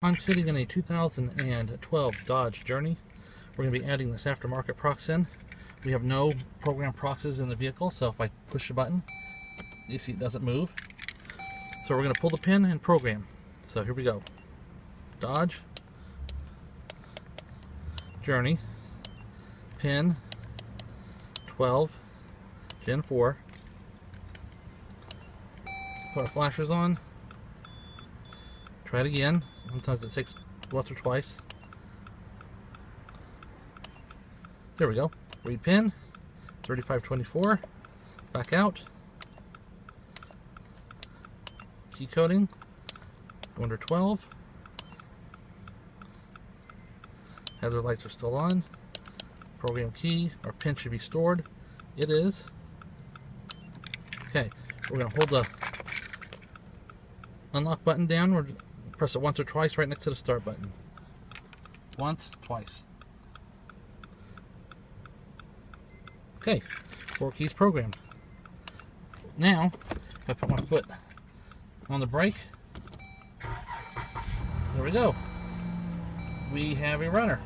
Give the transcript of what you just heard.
I'm sitting in a 2012 Dodge Journey. We're going to be adding this aftermarket Prox in. We have no program Proxes in the vehicle, so if I push a button, you see it doesn't move. So we're going to pull the pin and program. So here we go. Dodge Journey pin 12 Gen 4. Put our flashers on. Try it again. Sometimes it takes once or twice. There we go. Read pin 3524. Back out. Key coding. Go under 12. Hazard lights are still on. Program key. Our pin should be stored. It is. Okay. We're going to hold the unlock button down. We're press it once or twice right next to the start button. Once, twice. Okay, 4 keys programmed. Now, if I put my foot on the brake, there we go. We have a runner.